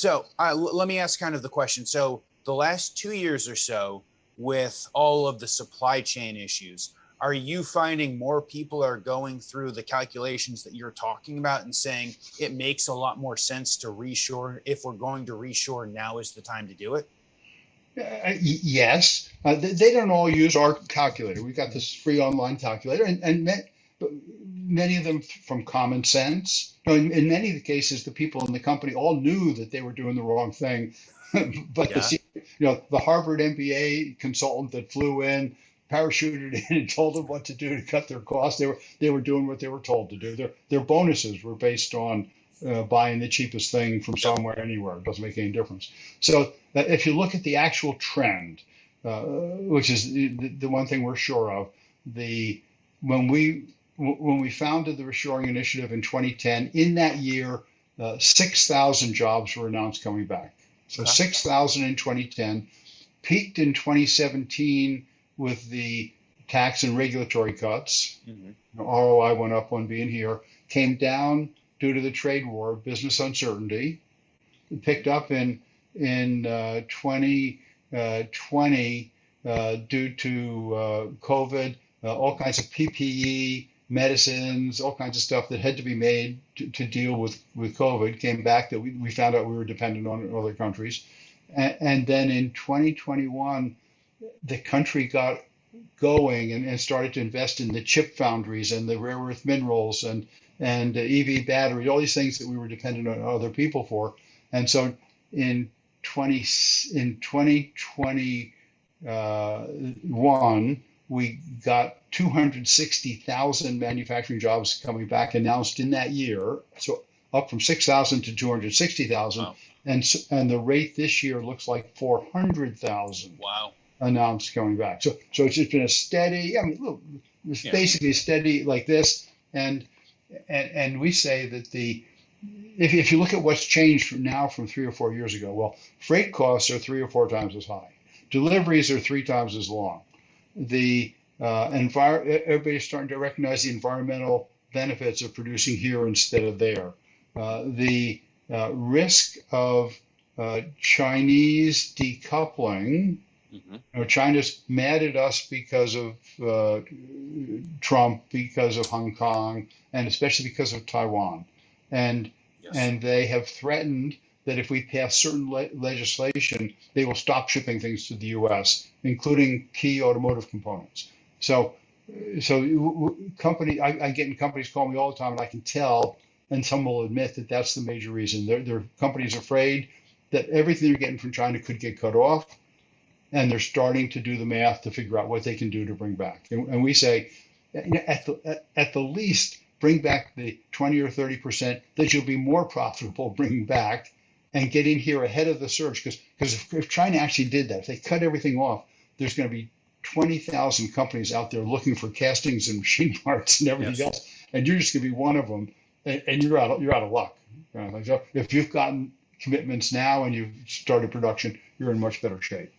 So let me ask kind of the question. So the last 2 years or so, with all of the supply chain issues, are you finding more people are going through the calculations that you're talking about and saying it makes a lot more sense to reshore? If we're going to reshore, now is the time to do it? Yes, they don't all use our calculator. We've got this free online calculator, and many of them from common sense. In many of the cases, the people in the company all knew that they were doing the wrong thing. But Yeah. the Harvard MBA consultant that flew in, parachuted in, and told them what to do to cut their costs, they were doing what they were told to do. Their bonuses were based on buying the cheapest thing from Yep. somewhere, anywhere. It doesn't make any difference. So if you look at the actual trend, which is the one thing we're sure of, the when we founded the Reshoring Initiative in 2010, in that year, 6,000 jobs were announced coming back. So Okay. 6,000 in 2010, peaked in 2017 with the tax and regulatory cuts. Mm-hmm. ROI went up, one being here, came down due to the trade war, business uncertainty, picked up in 2020 due to COVID, all kinds of PPE, medicines, all kinds of stuff that had to be made to deal with COVID came back that we found out we were dependent on other countries. And then in 2021, the country got going and started to invest in the chip foundries and the rare earth minerals and EV battery, all these things that we were dependent on other people for. And so in 2021, we got 260,000 manufacturing jobs coming back announced in that year. So up from 6,000 to 260,000. Wow. And the rate this year looks like 400,000 Wow. announced coming back. So it's just been a steady, it's basically steady like this. And we say that if you look at what's changed now from 3 or 4 years ago, well, freight costs are 3 or 4 times as high. Deliveries are 3 times as long. Everybody's starting to recognize the environmental benefits of producing here instead of there. The risk of Chinese decoupling. Mm-hmm. China's mad at us because of Trump, because of Hong Kong, and especially because of Taiwan. And they have threatened that if we pass certain legislation, they will stop shipping things to the U.S., including key automotive components. So I get companies call me all the time, and I can tell, and some will admit that that's the major reason. Their companies are afraid that everything they're getting from China could get cut off, and they're starting to do the math to figure out what they can do to bring back. And we say, at the least, bring back the 20 or 30% that you'll be more profitable bringing back, and get in here ahead of the surge. Because if China actually did that, if they cut everything off, there's going to be 20,000 companies out there looking for castings and machine parts and everything else, and you're just going to be one of them, and you're out of luck. So if you've gotten commitments now and you've started production, you're in much better shape.